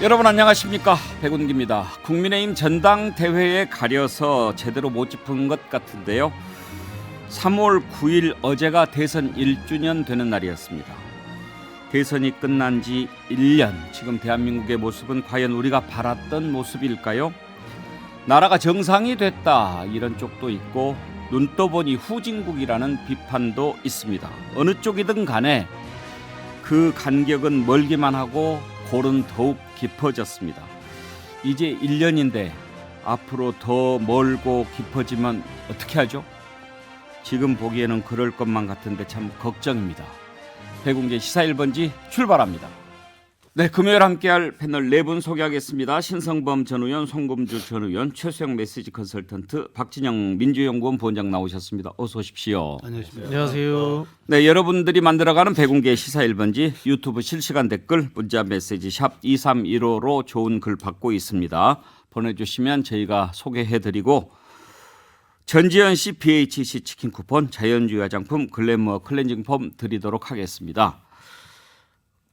여러분 안녕하십니까, 백운기입니다. 국민의힘 전당대회에 가려서 제대로 못 짚은 것 같은데요. 3월 9일 어제가 대선 1주년 되는 날이었습니다. 대선이 끝난 지 1년, 지금 대한민국의 모습은 과연 우리가 바랐던 모습일까요? 나라가 정상이 됐다, 이런 쪽도 있고 눈 떠보니 후진국이라는 비판도 있습니다. 어느 쪽이든 간에 그 간격은 멀기만 하고 골은 더욱 깊어졌습니다. 이제 1년인데 앞으로 더 멀고 깊어지면 어떻게 하죠? 지금 보기에는 그럴 것만 같은데 참 걱정입니다. 백운계 시사 1번지 출발합니다. 네, 금요일 함께할 패널 4분 소개하겠습니다. 신성범 전 의원, 송금주 전 의원, 최수영 메시지 컨설턴트, 박진영 민주연구원 부원장 나오셨습니다. 어서 오십시오. 안녕하십니까. 안녕하세요. 네, 여러분들이 만들어가는 백운계 시사 1번지 유튜브 실시간 댓글, 문자 메시지 샵 2315로 좋은 글 받고 있습니다. 보내주시면 저희가 소개해드리고 전지현 씨 BHC 치킨 쿠폰, 자연주의 화장품 글래머 클렌징 폼 드리도록 하겠습니다.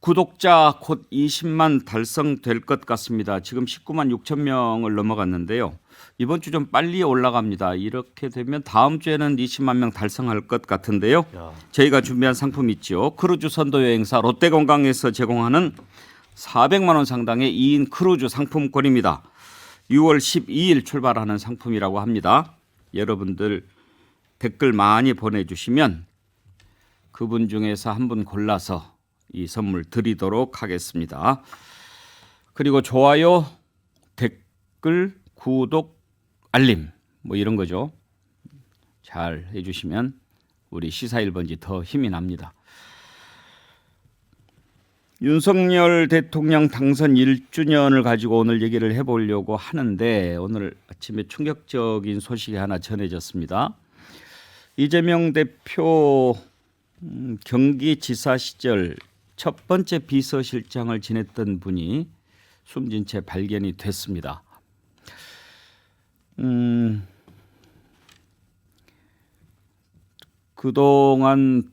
구독자 곧 20만 달성될 것 같습니다. 지금 19만 6천 명을 넘어갔는데요. 이번 주 좀 빨리 올라갑니다. 이렇게 되면 다음 주에는 20만 명 달성할 것 같은데요. 저희가 준비한 상품 있죠. 크루즈 선도 여행사 롯데관광에서 제공하는 400만 원 상당의 2인 크루즈 상품권입니다. 6월 12일 출발하는 상품이라고 합니다. 여러분들 댓글 많이 보내주시면 그분 중에서 한 분 골라서 이 선물 드리도록 하겠습니다. 그리고 좋아요, 댓글, 구독, 알림 뭐 이런 거죠. 잘 해주시면 우리 시사 1번지 더 힘이 납니다. 윤석열 대통령 당선 1주년을 가지고 오늘 얘기를 해보려고 하는데 오늘 아침에 충격적인 소식이 하나 전해졌습니다. 이재명 대표 경기지사 시절 첫 번째 비서실장을 지냈던 분이 숨진 채 발견이 됐습니다. 그동안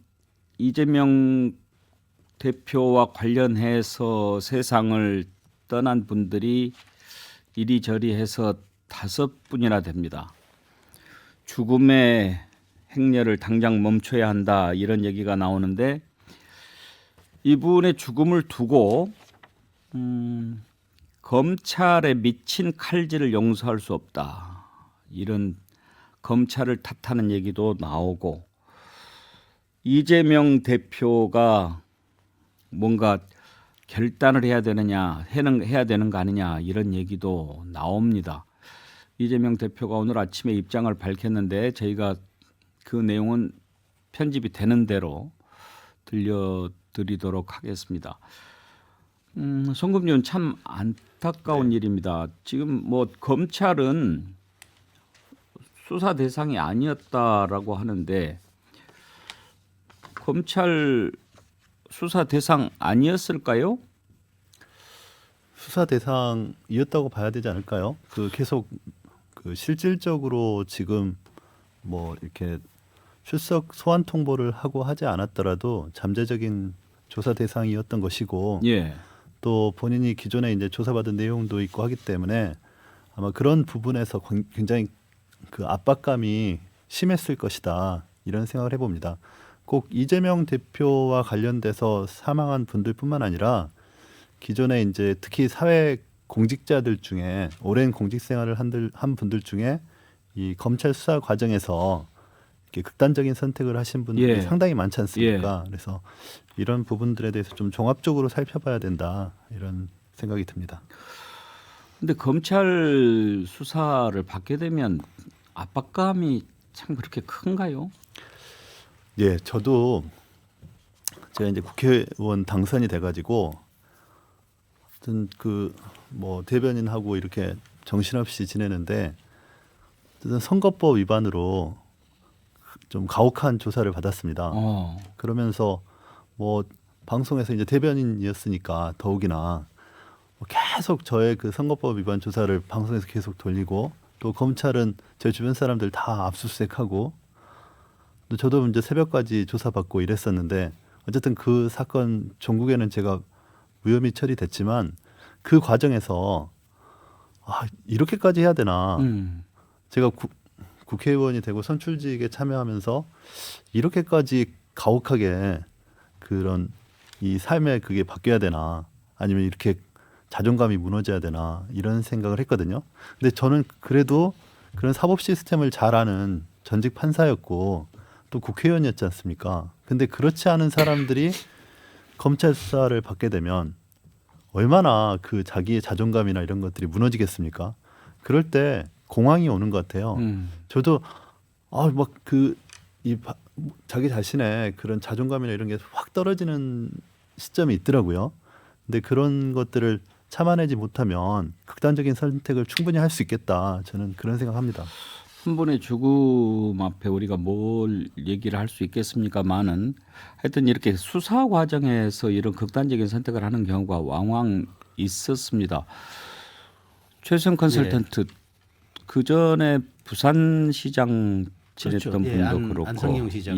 이재명 대표와 관련해서 세상을 떠난 분들이 이리저리 해서 5분이나 됩니다. 죽음의 행렬을 당장 멈춰야 한다, 이런 얘기가 나오는데 이분의 죽음을 두고 검찰에 미친 칼질을 용서할 수 없다, 이런 검찰을 탓하는 얘기도 나오고 이재명 대표가 뭔가 결단을 해야 되느냐, 해야 되는 거 아니냐, 이런 얘기도 나옵니다. 이재명 대표가 오늘 아침에 입장을 밝혔는데 저희가 그 내용은 편집이 되는 대로 들려드리도록 하겠습니다. 송금준, 참 안타까운 일입니다. 지금 뭐 검찰은 수사 대상이 아니었다라고 하는데 검찰 수사 대상 아니었을까요? 수사 대상이었다고 봐야 되지 않을까요? 계속 실질적으로 지금 뭐 이렇게 출석 소환 통보를 하고 하지 않았더라도 잠재적인 조사 대상이었던 것이고, 예. 또 본인이 기존에 이제 조사받은 내용도 있고 하기 때문에 아마 그런 부분에서 굉장히 그 압박감이 심했을 것이다, 이런 생각을 해봅니다. 꼭 이재명 대표와 관련돼서 사망한 분들뿐만 아니라 기존에 이제 특히 사회 공직자들 중에 오랜 공직 생활을 한 분들 중에 이 검찰 수사 과정에서 이렇게 극단적인 선택을 하신 분들이 예. 상당히 많지 않습니까? 그래서 이런 부분들에 대해서 좀 종합적으로 살펴봐야 된다, 이런 생각이 듭니다. 근데 검찰 수사를 받게 되면 압박감이 참 그렇게 큰가요? 예, 저도 제가 이제 국회의원 당선이 돼가지고 어떤 뭐 대변인하고 이렇게 정신없이 지내는데 어떤 선거법 위반으로 좀 가혹한 조사를 받았습니다. 그러면서 뭐 방송에서 이제 대변인이었으니까 더욱이나 계속 저의 그 선거법 위반 조사를 방송에서 계속 돌리고, 또 검찰은 제 주변 사람들 다 압수수색하고, 또 저도 이제 새벽까지 조사받고 이랬었는데 어쨌든 그 사건 종국에는 제가 무혐의 처리됐지만 그 과정에서 이렇게까지 해야 되나? 제가 국회의원이 되고 선출직에 참여하면서 이렇게까지 가혹하게 그런 이 삶에 그게 바뀌어야 되나? 아니면 이렇게 자존감이 무너져야 되나? 이런 생각을 했거든요. 근데 저는 그래도 그런 사법 시스템을 잘 아는 전직 판사였고 또 국회의원이었지 않습니까? 근데 그렇지 않은 사람들이 검찰 수사를 받게 되면 얼마나 그 자기의 자존감이나 이런 것들이 무너지겠습니까? 그럴 때 공황이 오는 것 같아요. 저도 자기 자신의 그런 자존감이나 이런 게 확 떨어지는 시점이 있더라고요. 근데 그런 것들을 참아내지 못하면 극단적인 선택을 충분히 할 수 있겠다. 저는 그런 생각합니다. 한 분의 죽음 앞에 우리가 뭘 얘기를 할 수 있겠습니까만은 하여튼 이렇게 수사 과정에서 이런 극단적인 선택을 하는 경우가 왕왕 있었습니다. 최수영 컨설턴트 그 전에 부산시장 지냈던 그렇죠. 예, 분도 그렇고, 안성용 시장,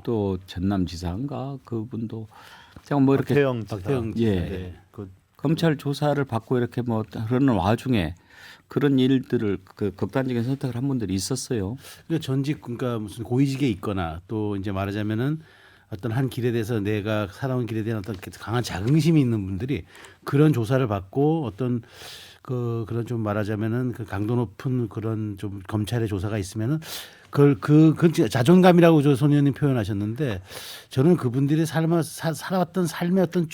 또 전남지사인가 그분도 제가 뭐 이렇게 박태영 예. 네. 검찰 조사를 받고 이렇게 뭐 그러는 와중에 그런 일들을 그 극단적인 선택을 한 분들이 있었어요. 그러니까 무슨 고위직에 있거나 또 이제 말하자면은 어떤 한 길에 대해서 내가 살아온 길에 대한 어떤 강한 자긍심이 있는 분들이 그런 조사를 받고 어떤 그런 좀 말하자면은 그 강도 높은 그런 좀 검찰의 조사가 있으면은 그건 자존감이라고 손 의원님 표현하셨는데 저는 그분들이 살아왔던 삶의 어떤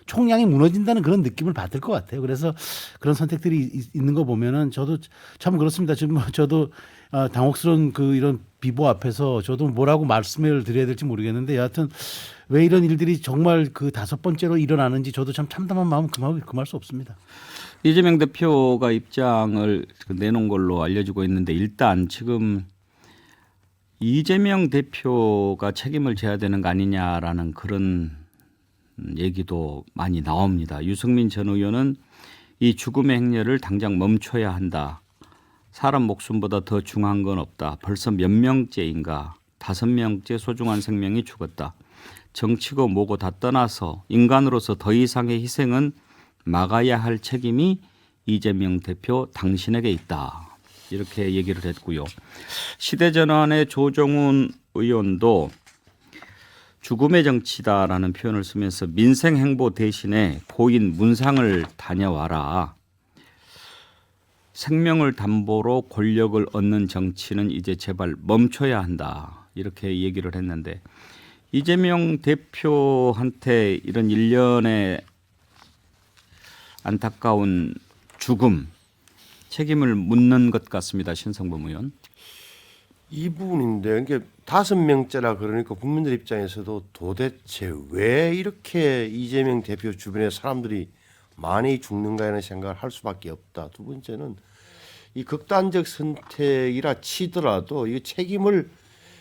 총량이 무너진다는 그런 느낌을 받을 것 같아요. 그래서 그런 선택들이 있는 거 보면은 저도 참 그렇습니다. 지금 저도 당혹스러운 이런 비보 앞에서 저도 뭐라고 말씀을 드려야 될지 모르겠는데 여하튼 왜 이런 일들이 정말 그 5번째로 일어나는지 저도 참 참담한 마음 금할 수 없습니다. 이재명 대표가 입장을 내놓은 걸로 알려지고 있는데 일단 지금 이재명 대표가 책임을 져야 되는 거 아니냐라는 그런 얘기도 많이 나옵니다. 유승민 전 의원은 이 죽음의 행렬을 당장 멈춰야 한다. 사람 목숨보다 더 중요한 건 없다. 벌써 몇 명째인가 5명째 소중한 생명이 죽었다. 정치고 뭐고 다 떠나서 인간으로서 더 이상의 희생은 막아야 할 책임이 이재명 대표 당신에게 있다. 이렇게 얘기를 했고요. 시대전환의 조정훈 의원도 죽음의 정치다라는 표현을 쓰면서 민생 행보 대신에 고인 문상을 다녀와라. 생명을 담보로 권력을 얻는 정치는 이제 제발 멈춰야 한다. 이렇게 얘기를 했는데 이재명 대표한테 이런 일련의 안타까운 죽음 책임을 묻는 것 같습니다. 신성범 의원. 이 부분인데 이게 5명째라 그러니까 국민들 입장에서도 도대체 왜 이렇게 이재명 대표 주변에 사람들이 많이 죽는가라는 생각을 할 수밖에 없다. 두 번째는 이 극단적 선택이라 치더라도 이 책임을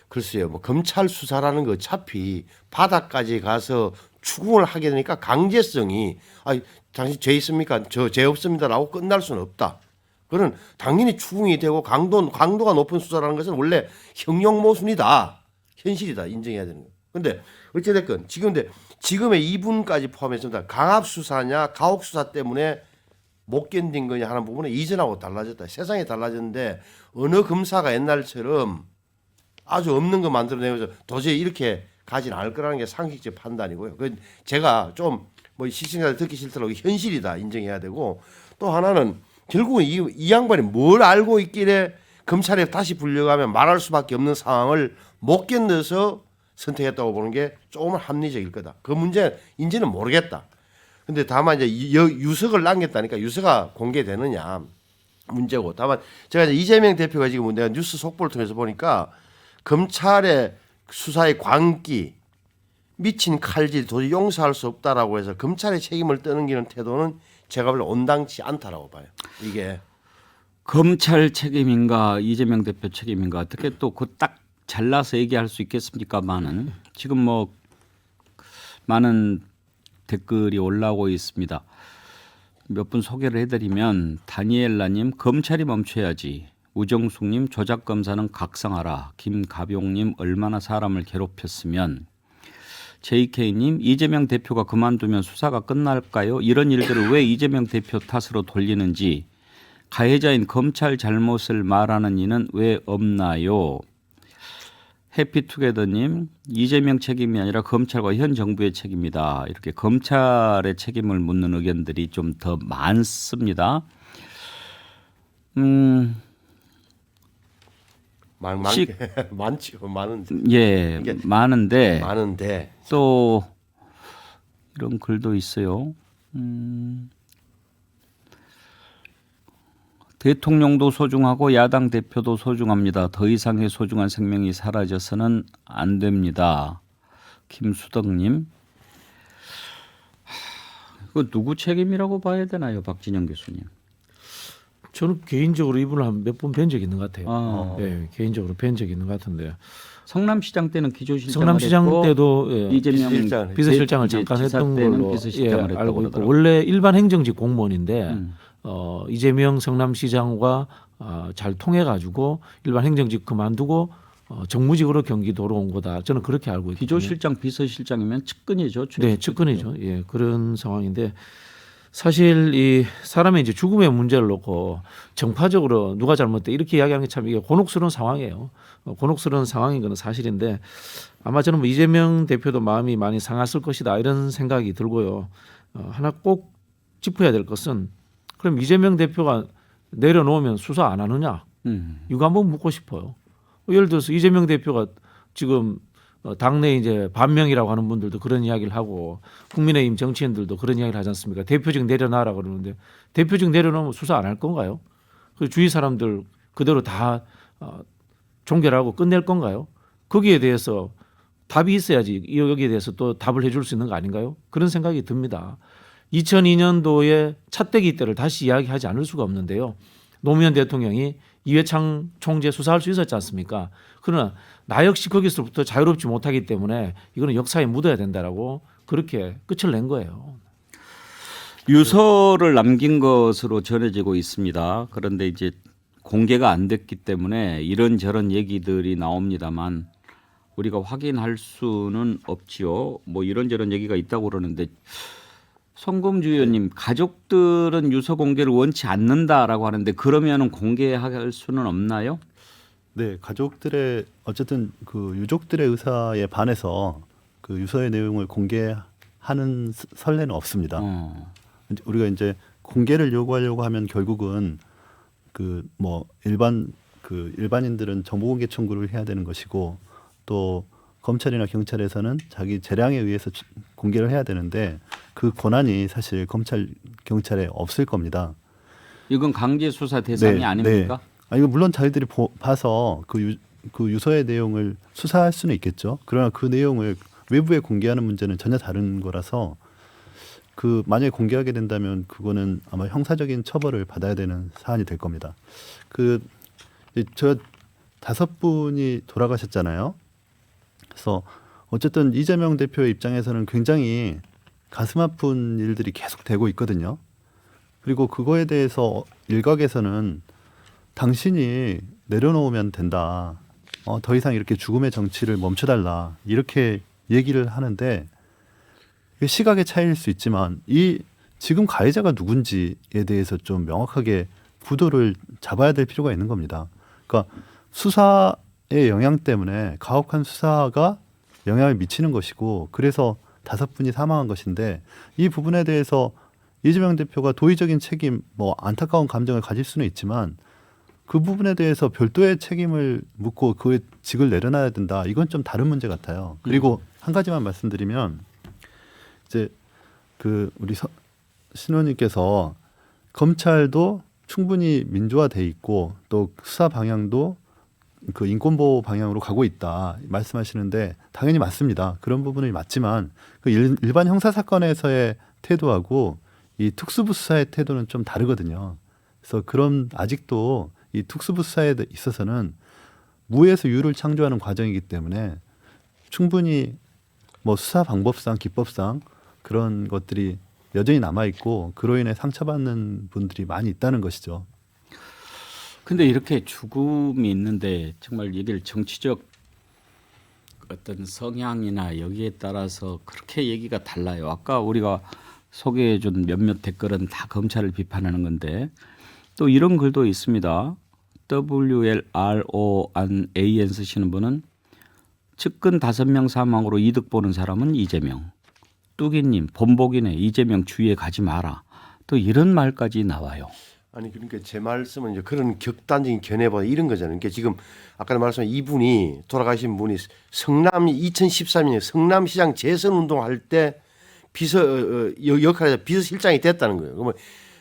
글쎄요, 뭐 검찰 수사라는 거 어차피 바닥까지 가서 추궁을 하게 되니까 강제성이 당신 죄 있습니까? 저 죄 없습니다라고 끝날 수는 없다. 그는 당연히 추궁이 되고 강도가 높은 수사라는 것은 원래 형용 모순이다. 현실이다. 인정해야 되는 거예요. 근데 어찌됐건 지금의 이분까지 포함해서 강압 수사냐 가혹 수사 때문에 못 견딘 거냐 하는 부분은 이전하고 달라졌다. 세상이 달라졌는데 어느 검사가 옛날처럼 아주 없는 거 만들어내면서 도저히 이렇게 가진 않을 거라는 게 상식적 판단이고요. 그 제가 좀 뭐 시청자들 듣기 싫더라도 현실이다 인정해야 되고 또 하나는 결국은 이 양반이 뭘 알고 있길래 검찰에 다시 불려가면 말할 수밖에 없는 상황을 못 견뎌서 선택했다고 보는 게 조금 합리적일 거다. 그 문제 인지는 모르겠다. 근데 다만 이제 유석을 남겼다니까 유서가 공개되느냐 문제고 다만 제가 이제 이재명 대표가 지금 내가 뉴스 속보를 통해서 보니까 검찰의 수사의 광기 미친 칼질 도저히 용서할 수 없다라고 해서 검찰의 책임을 떠넘기는 태도는 제가 볼 온당치 않다라고 봐요. 이게 검찰 책임인가 이재명 대표 책임인가 어떻게 또 그 딱 잘라서 얘기할 수 있겠습니까만은 지금 뭐 많은 댓글이 올라오고 있습니다. 몇 분 소개를 해드리면 다니엘라님 검찰이 멈춰야지. 우정숙님 조작검사는 각성하라. 김가병님 얼마나 사람을 괴롭혔으면. JK님, 이재명 대표가 그만두면 수사가 끝날까요? 이런 일들을 왜 이재명 대표 탓으로 돌리는지, 가해자인 검찰 잘못을 말하는 이는 왜 없나요? 해피투게더님, 이재명 책임이 아니라 검찰과 현 정부의 책임이다. 이렇게 검찰의 책임을 묻는 의견들이 좀 더 많습니다. 많지요, 많은데. 예, 이게 많은데 많은데 또 이런 글도 있어요. 대통령도 소중하고 야당 대표도 소중합니다. 더 이상의 소중한 생명이 사라져서는 안 됩니다. 김수덕님, 그 누구 책임이라고 봐야 되나요, 박진영 교수님? 저는 개인적으로 이분을 한 몇 번 뵌 적이 있는 것 같아요. 아. 네, 개인적으로 뵌 적이 있는 것 같은데 성남시장 때는 기조실장을 성남시장 했고, 때도 예, 이재명 비서실장을 이제 잠깐 지사 했던 때는 걸로 비서실장을 했다고 알고 있고 그러더라고요. 원래 일반 행정직 공무원인데 음. 이재명 성남시장과 잘 통해 가지고 일반 행정직 그만두고 정무직으로 경기도로 온 거다. 저는 그렇게 알고 있거든요. 기조실장, 비서실장이면 측근이죠. 네, 측근이죠. 예, 그런 상황인데 사실 이 사람의 이제 죽음의 문제를 놓고 정파적으로 누가 잘못돼 이렇게 이야기하는 게 참 이게 곤혹스러운 상황이에요. 곤혹스러운 상황인 건 사실인데 아마 저는 뭐 이재명 대표도 마음이 많이 상했을 것이다 이런 생각이 들고요. 하나 꼭 짚어야 될 것은 그럼 이재명 대표가 내려놓으면 수사 안 하느냐? 이거 한번 묻고 싶어요. 예를 들어서 이재명 대표가 지금 당내 이제 반명이라고 하는 분들도 그런 이야기를 하고 국민의힘 정치인들도 그런 이야기를 하지 않습니까? 대표직 내려놔라 그러는데 대표직 내려놓으면 수사 안 할 건가요? 그 주위 사람들 그대로 다 종결하고 끝낼 건가요? 거기에 대해서 답이 있어야지 여기에 대해서 또 답을 해줄 수 있는 거 아닌가요? 그런 생각이 듭니다. 2002년도에 차떼기 때를 다시 이야기하지 않을 수가 없는데요. 노무현 대통령이 이회창 총재 수사할 수 있었지 않습니까? 그러나 나 역시 거기서부터 자유롭지 못하기 때문에 이거는 역사에 묻어야 된다라고 그렇게 끝을 낸 거예요. 유서를 남긴 것으로 전해지고 있습니다. 그런데 이제 공개가 안 됐기 때문에 이런저런 얘기들이 나옵니다만 우리가 확인할 수는 없지요. 뭐 이런저런 얘기가 있다고 그러는데 성검주 의원님, 가족들은 유서 공개를 원치 않는다라고 하는데 그러면은 공개할 수는 없나요? 네, 가족들의 어쨌든 그 유족들의 의사에 반해서 그 유서의 내용을 공개하는 선례는 없습니다. 우리가 이제 공개를 요구하려고 하면 결국은 그 뭐 일반인들은 정보공개 청구를 해야 되는 것이고 또 검찰이나 경찰에서는 자기 재량에 의해서 공개를 해야 되는데 그 권한이 사실 검찰 경찰에 없을 겁니다. 이건 강제 수사 대상이 아닙니까? 이거 물론 자기들이 봐서 그 유서의 내용을 수사할 수는 있겠죠. 그러나 그 내용을 외부에 공개하는 문제는 전혀 다른 거라서 그 만약에 공개하게 된다면 그거는 아마 형사적인 처벌을 받아야 되는 사안이 될 겁니다. 저 5분이 돌아가셨잖아요. 그래서 어쨌든 이재명 대표의 입장에서는 굉장히 가슴 아픈 일들이 계속 되고 있거든요. 그리고 그거에 대해서 일각에서는 당신이 내려놓으면 된다. 더 이상 이렇게 죽음의 정치를 멈춰달라. 이렇게 얘기를 하는데 시각의 차이일 수 있지만 지금 가해자가 누군지에 대해서 좀 명확하게 구도를 잡아야 될 필요가 있는 겁니다. 그러니까 수사의 영향 때문에 가혹한 수사가 영향을 미치는 것이고 그래서 5분이 사망한 것인데 이 부분에 대해서 이재명 대표가 도의적인 책임, 안타까운 감정을 가질 수는 있지만 그 부분에 대해서 별도의 책임을 묻고 그 직을 내려놔야 된다. 이건 좀 다른 문제 같아요. 그리고 한 가지만 말씀드리면 이제 우리 신원님께서 검찰도 충분히 민주화돼 있고 또 수사 방향도 그 인권보호 방향으로 가고 있다 말씀하시는데 당연히 맞습니다. 그런 부분이 맞지만 그 일반 형사 사건에서의 태도하고 이 특수부 수사의 태도는 좀 다르거든요. 그래서 아직도 이 특수부 수사에 있어서는 무에서 유를 창조하는 과정이기 때문에 충분히 수사 방법상 기법상 그런 것들이 여전히 남아 있고 그로 인해 상처받는 분들이 많이 있다는 것이죠. 근데 이렇게 죽음이 있는데 정말 이게 정치적 어떤 성향이나 여기에 따라서 그렇게 얘기가 달라요. 아까 우리가 소개해준 몇몇 댓글은 다 검찰을 비판하는 건데 또 이런 글도 있습니다. WLROAN 쓰시는 분은 측근 5명 사망으로 이득 보는 사람은 이재명. 뚜기님 본보기네 이재명 주위에 가지 마라. 또 이런 말까지 나와요. 아니 그러니까 제 말씀은 이제 그런極端적인 견해보다 이런 거잖아요. 그러니까 지금 아까 말씀한 이분이 돌아가신 분이 성남 2013년 성남시장 재선 운동할 때 역할에서 비서실장이 됐다는 거예요. 그러면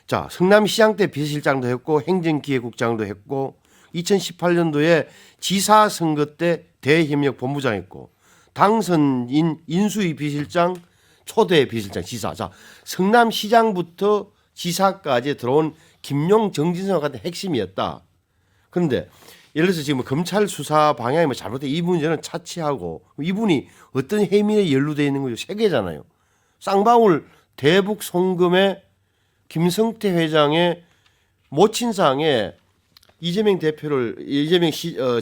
자 성남시장 때 비서실장도 했고 행정기획국장도 했고 2018년도에 지사 선거 때 대협력 본부장했고 당선인 인수위 비서실장 초대 비서실장 지사. 자 성남시장부터 지사까지 들어온 김용 정진석 같은 핵심이었다. 그런데 예를 들어서 지금 검찰 수사 방향이 뭐 잘못돼 이 문제는 차치하고 이분이 어떤 혐의에 연루돼 있는 거죠. 세 개잖아요. 쌍방울 대북 송금에 김성태 회장의 모친상에 이재명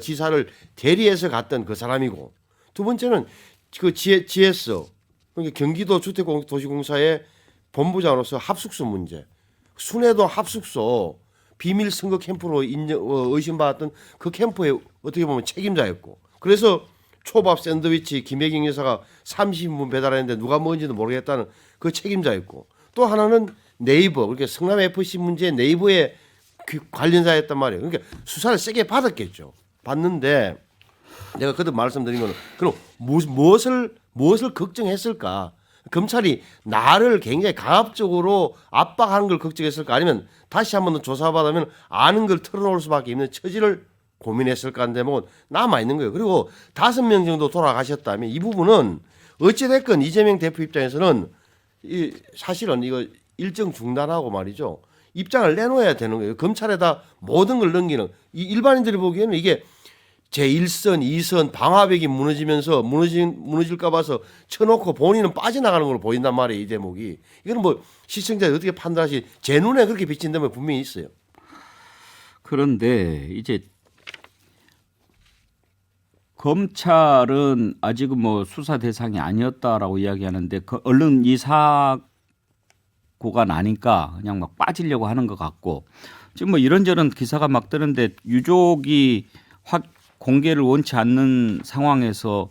지사를 대리해서 갔던 그 사람이고 두 번째는 그 GS 그러니까 경기도 주택도시공사의 본부장으로서 합숙소 문제. 순회도 합숙소 비밀 선거 캠프로 의심받았던 그 캠프에 어떻게 보면 책임자였고 그래서 초밥 샌드위치 김혜경 여사가 30인분 배달했는데 누가 먹은지도 모르겠다는 그 책임자였고 또 하나는 네이버 그러니까 성남 FC 문제 네이버의 그 관련자였단 말이에요. 그러니까 수사를 세게 받았겠죠. 받는데 내가 그때 말씀드린 거는 그럼 무엇을 걱정했을까? 검찰이 나를 굉장히 강압적으로 압박하는 걸 걱정했을까 아니면 다시 한 번 더 조사받으면 아는 걸 털어놓을 수밖에 없는 처지를 고민했을까 하는 대목은 남아있는 거예요. 그리고 5명 정도 돌아가셨다면 이 부분은 어찌됐건 이재명 대표 입장에서는 사실은 이거 일정 중단하고 말이죠. 입장을 내놓아야 되는 거예요. 검찰에다 모든 걸 넘기는 이 일반인들이 보기에는 이게 제1선, 2선 방화벽이 무너지면서 무너질까 봐서 쳐놓고 본인은 빠져나가는 걸로 보인단 말이에요. 이 대목이. 이거는 뭐 시청자들이 어떻게 판단하시 제 눈에 그렇게 비친다면 분명히 있어요. 그런데 이제 검찰은 아직은 뭐 수사 대상이 아니었다라고 이야기하는데 그 얼른 이 사고가 나니까 그냥 막 빠지려고 하는 것 같고 지금 뭐 이런저런 기사가 막 뜨는데 유족이 공개를 원치 않는 상황에서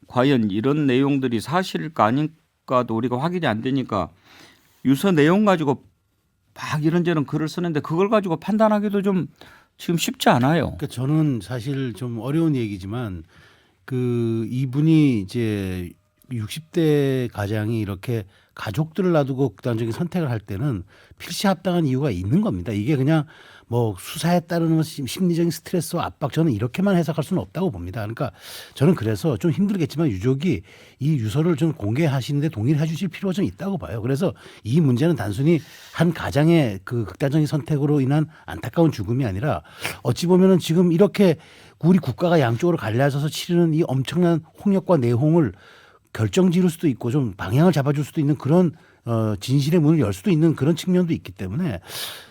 과연 이런 내용들이 사실일까 아닐까도 우리가 확인이 안 되니까 유서 내용 가지고 막 이런저런 글을 쓰는데 그걸 가지고 판단하기도 좀 지금 쉽지 않아요. 그러니까 저는 사실 좀 어려운 얘기지만 그 이분이 이제 60대 가장이 이렇게 가족들을 놔두고 극단적인 선택을 할 때는 필시합당한 이유가 있는 겁니다. 이게 그냥 뭐 수사에 따르는 심리적인 스트레스와 압박 저는 이렇게만 해석할 수는 없다고 봅니다. 그러니까 저는 그래서 좀 힘들겠지만 유족이 이 유서를 좀 공개하시는데 동의를 해주실 필요가 좀 있다고 봐요. 그래서 이 문제는 단순히 한 가장의 그 극단적인 선택으로 인한 안타까운 죽음이 아니라 어찌 보면은 지금 이렇게 우리 국가가 양쪽으로 갈라져서 치르는 이 엄청난 홍역과 내홍을 결정지을 수도 있고 좀 방향을 잡아줄 수도 있는 그런 진실의 문을 열 수도 있는 그런 측면도 있기 때문에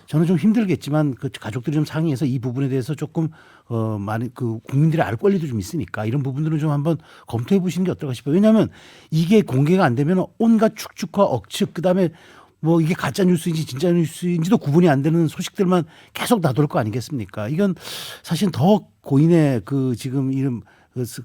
저는 좀 힘들겠지만 그 가족들이 좀 상의해서 이 부분에 대해서 조금 많이 그 국민들이 알 권리도 좀 있으니까 이런 부분들은 좀 한번 검토해 보시는 게 어떨까 싶어요. 왜냐하면 이게 공개가 안 되면 온갖 축축과 억측 그다음에 뭐 이게 가짜 뉴스인지 진짜 뉴스인지도 구분이 안 되는 소식들만 계속 나돌 거 아니겠습니까? 이건 사실 더 고인의 그 지금 이름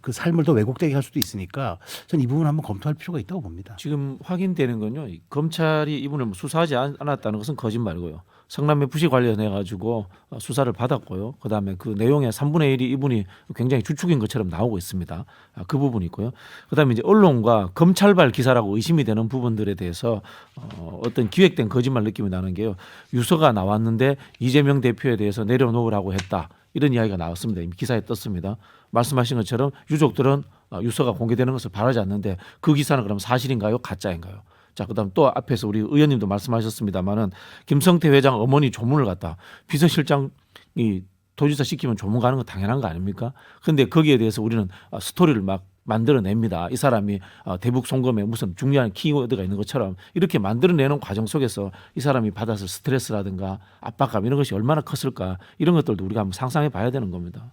그 삶을 더 왜곡되게 할 수도 있으니까 저는 이 부분 한번 검토할 필요가 있다고 봅니다. 지금 확인되는 건요. 검찰이 이분을 수사하지 않았다는 것은 거짓말이고요. 성남 FC 관련해 가지고 수사를 받았고요. 그다음에 그 내용의 3분의 1이 이분이 굉장히 주축인 것처럼 나오고 있습니다. 그 부분이 있고요. 그다음에 이제 언론과 검찰발 기사라고 의심이 되는 부분들에 대해서 어떤 기획된 거짓말 느낌이 나는 게요. 유서가 나왔는데 이재명 대표에 대해서 내려놓으라고 했다. 이런 이야기가 나왔습니다. 이미 기사에 떴습니다. 말씀하신 것처럼 유족들은 유서가 공개되는 것을 바라지 않는데 그 기사는 그럼 사실인가요? 가짜인가요? 자, 그다음 또 앞에서 우리 의원님도 말씀하셨습니다마는 김성태 회장 어머니 조문을 갖다 비서실장이 도지사 시키면 조문 가는 건 당연한 거 아닙니까? 그런데 거기에 대해서 우리는 스토리를 막 만들어냅니다. 이 사람이 대북 송금에 무슨 중요한 키워드가 있는 것처럼 이렇게 만들어내는 과정 속에서 이 사람이 받았을 스트레스라든가 압박감 이런 것이 얼마나 컸을까 이런 것들도 우리가 한번 상상해 봐야 되는 겁니다.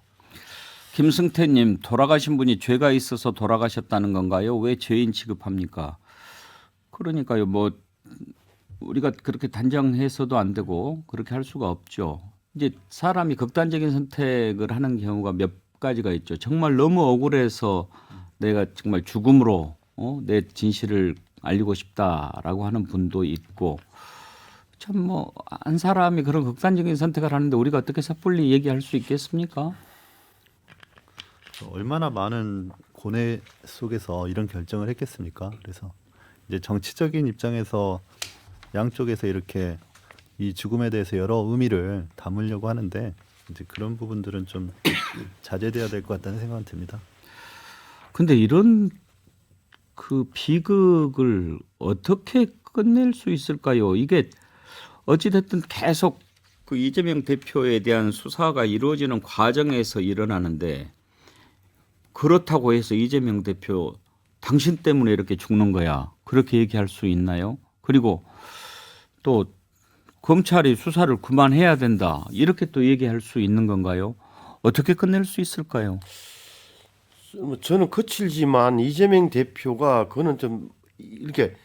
김승태님, 돌아가신 분이 죄가 있어서 돌아가셨다는 건가요? 왜 죄인 취급합니까? 그러니까요. 뭐 우리가 그렇게 단정해서도 안 되고 그렇게 할 수가 없죠. 이제 사람이 극단적인 선택을 하는 경우가 몇 가지가 있죠. 정말 너무 억울해서 내가 정말 죽음으로 내 진실을 알리고 싶다라고 하는 분도 있고, 참 뭐 한 사람이 그런 극단적인 선택을 하는데 우리가 어떻게 섣불리 얘기할 수 있겠습니까? 얼마나 많은 고뇌 속에서 이런 결정을 했겠습니까? 그래서 이제 정치적인 입장에서 양쪽에서 이렇게 이 죽음에 대해서 여러 의미를 담으려고 하는데 이제 그런 부분들은 좀 자제돼야 될 것 같다는 생각은 듭니다. 근데 이런 그 비극을 어떻게 끝낼 수 있을까요? 이게 어찌됐든 계속 그 이재명 대표에 대한 수사가 이루어지는 과정에서 일어나는데, 그렇다고 해서 이재명 대표 당신 때문에 이렇게 죽는 거야, 그렇게 얘기할 수 있나요? 그리고 또 검찰이 수사를 그만해야 된다, 이렇게 또 얘기할 수 있는 건가요? 어떻게 끝낼 수 있을까요? 뭐 저는 거칠지만 이재명 대표가 그거는 좀 이렇게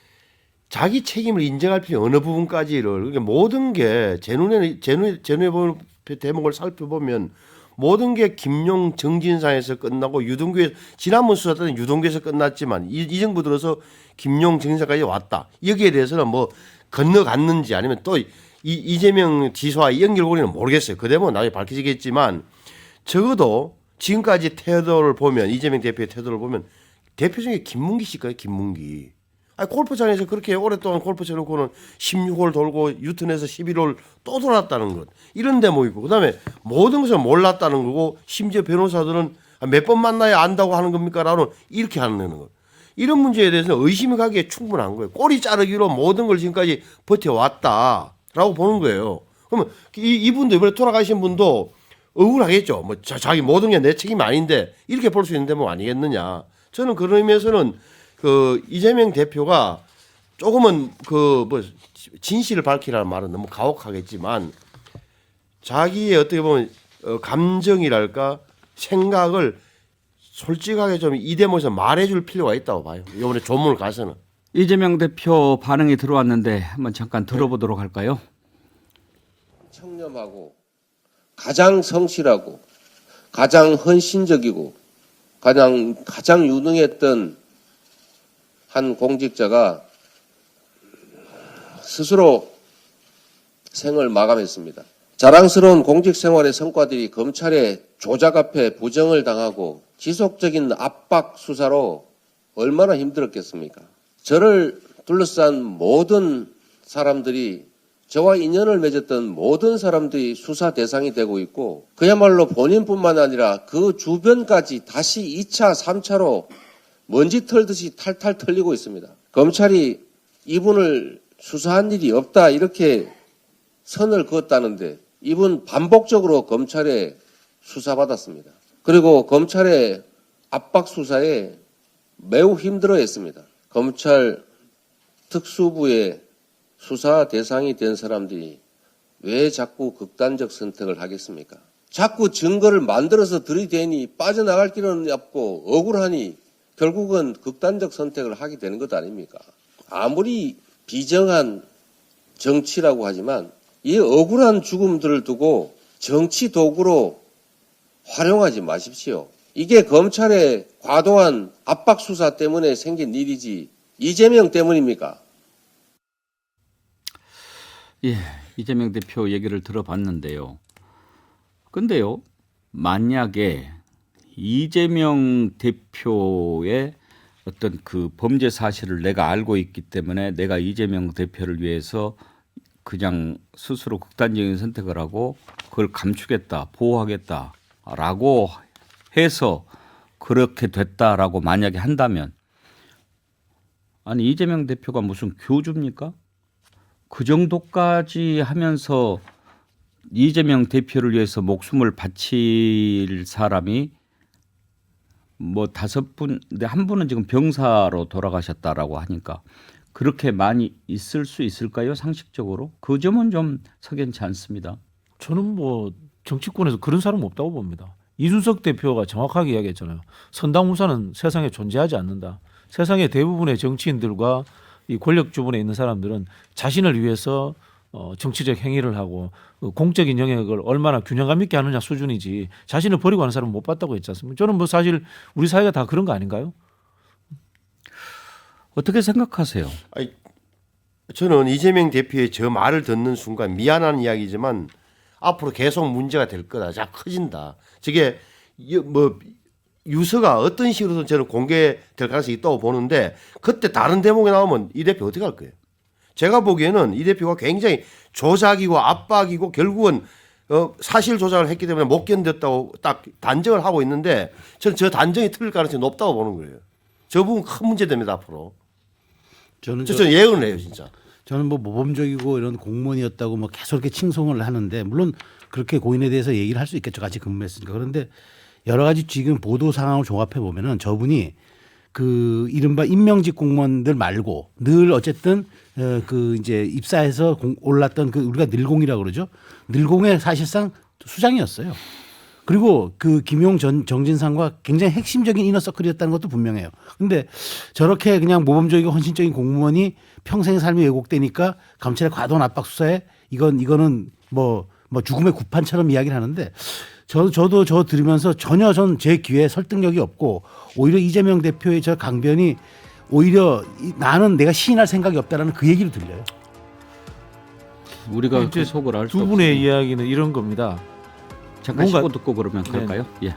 자기 책임을 인정할 필요 어느 부분까지를, 그러니까 모든 게 제 눈에 보는 대목을 살펴보면 모든 게 김용 정진상에서 끝나고 유동규에, 지난번 수사 때는 유동규에서 끝났지만 이 정부 들어서 김용 정진상까지 왔다. 여기에 대해서는 뭐 건너갔는지 아니면 또 이재명 지소와 연결고리는 모르겠어요. 그 대목은 나중에 밝혀지겠지만 적어도 지금까지 태도를 보면, 이재명 대표의 태도를 보면 대표 중에 김문기 씨일까요? 김문기. 아니, 골프장에서 그렇게 오랫동안 골프 쳐놓고는 16홀 돌고 유턴해서 11홀 또 돌았다는 것, 이런 대목이고, 그다음에 모든 것을 몰랐다는 거고, 심지어 변호사들은 몇 번 만나야 안다고 하는 겁니까? 라는 이렇게 하는 것. 이런 문제에 대해서는 의심이 가기에 충분한 거예요. 꼬리 자르기로 모든 걸 지금까지 버텨왔다라고 보는 거예요. 그러면 이분도 이번에 돌아가신 분도 억울하겠죠. 뭐 자기 모든 게 내 책임이 아닌데 이렇게 볼 수 있는 대목 아니겠느냐. 저는 그런 의미에서는 그 이재명 대표가 조금은 그 뭐 진실을 밝히라는 말은 너무 가혹하겠지만 자기의 어떻게 보면 감정이랄까 생각을 솔직하게 좀 이 대목에서 말해줄 필요가 있다고 봐요. 이번에 조문을 가서는. 이재명 대표 반응이 들어왔는데 한번 잠깐 들어보도록 할까요? 청렴하고 가장 성실하고 가장 헌신적이고 가장 유능했던 한 공직자가 스스로 생을 마감했습니다. 자랑스러운 공직 생활의 성과들이 검찰의 조작 앞에 부정을 당하고 지속적인 압박 수사로 얼마나 힘들었겠습니까? 저를 둘러싼 모든 사람들이, 저와 인연을 맺었던 모든 사람들이 수사 대상이 되고 있고, 그야말로 본인뿐만 아니라 그 주변까지 다시 2차, 3차로 먼지 털듯이 탈탈 털리고 있습니다. 검찰이 이분을 수사한 일이 없다 이렇게 선을 그었다는데 이분 반복적으로 검찰에 수사받았습니다. 그리고 검찰의 압박 수사에 매우 힘들어했습니다. 검찰 특수부의 수사 대상이 된 사람들이 왜 자꾸 극단적 선택을 하겠습니까? 자꾸 증거를 만들어서 들이대니 빠져나갈 길은 없고 억울하니 결국은 극단적 선택을 하게 되는 것 아닙니까? 아무리 비정한 정치라고 하지만 이 억울한 죽음들을 두고 정치 도구로 활용하지 마십시오. 이게 검찰의 과도한 압박 수사 때문에 생긴 일이지 이재명 때문입니까? 예, 이재명 대표 얘기를 들어봤는데요. 근데요, 만약에 이재명 대표의 어떤 그 범죄 사실을 내가 알고 있기 때문에 내가 이재명 대표를 위해서 그냥 스스로 극단적인 선택을 하고 그걸 감추겠다, 보호하겠다라고 해서 그렇게 됐다라고 만약에 한다면, 아니 이재명 대표가 무슨 교주입니까? 그 정도까지 하면서 이재명 대표를 위해서 목숨을 바칠 사람이 뭐 5분, 근데 한 분은 지금 병사로 돌아가셨다라고 하니까 그렇게 많이 있을 수 있을까요? 상식적으로 그 점은 좀 석연치 않습니다. 저는 뭐 정치권에서 그런 사람 없다고 봅니다. 이준석 대표가 정확하게 이야기했잖아요. 선당후사는 세상에 존재하지 않는다. 세상의 대부분의 정치인들과 이 권력 주변에 있는 사람들은 자신을 위해서 정치적 행위를 하고 공적인 영역을 얼마나 균형감 있게 하느냐 수준이지 자신을 버리고 하는 사람은 못 봤다고 했지 않습니까? 저는 뭐 사실 우리 사회가 다 그런 거 아닌가요? 어떻게 생각하세요? 아니, 저는 이재명 대표의 저 말을 듣는 순간 미안한 이야기지만 앞으로 계속 문제가 될 거다. 자 커진다. 저게 뭐 유서가 어떤 식으로든 저는 공개될 가능성이 있다고 보는데 그때 다른 대목이 나오면 이 대표 어떻게 할 거예요? 제가 보기에는 이 대표가 굉장히 조작이고 압박이고 결국은 사실 조작을 했기 때문에 못 견뎠다고 딱 단정을 하고 있는데 저는 저 단정이 틀릴 가능성이 높다고 보는 거예요. 저 부분 큰 문제 됩니다 앞으로. 저는 저는 예언을 해요 진짜. 저는 뭐 모범적이고 이런 공무원이었다고 뭐 계속 이렇게 칭송을 하는데 물론 그렇게 고인에 대해서 얘기를 할 수 있겠죠. 같이 근무했으니까. 그런데 여러 가지 지금 보도 상황을 종합해 보면은 저분이 그 이른바 임명직 공무원들 말고 늘 어쨌든 그 이제 입사해서 올랐던 그 우리가 늘공이라고 그러죠. 늘공의 사실상 수장이었어요. 그리고 그 김용 전 정진상과 굉장히 핵심적인 이너서클이었다는 것도 분명해요. 근데 저렇게 그냥 모범적이고 헌신적인 공무원이 평생의 삶이 왜곡되니까 감찰의 과도한 압박 수사에 이거는 뭐 죽음의 구판처럼 이야기를 하는데 저도 저 들으면서 전혀 전 제 귀에 설득력이 없고 오히려 이재명 대표의 저 강변이 오히려 나는 내가 시인할 생각이 없다라는 그 얘기를 들려요. 우리가 이제 그 속을 알 수 두 분의 이야기는 이런 겁니다. 잠깐 뭔가- 쉬고 듣고 그러면 갈까요? 예.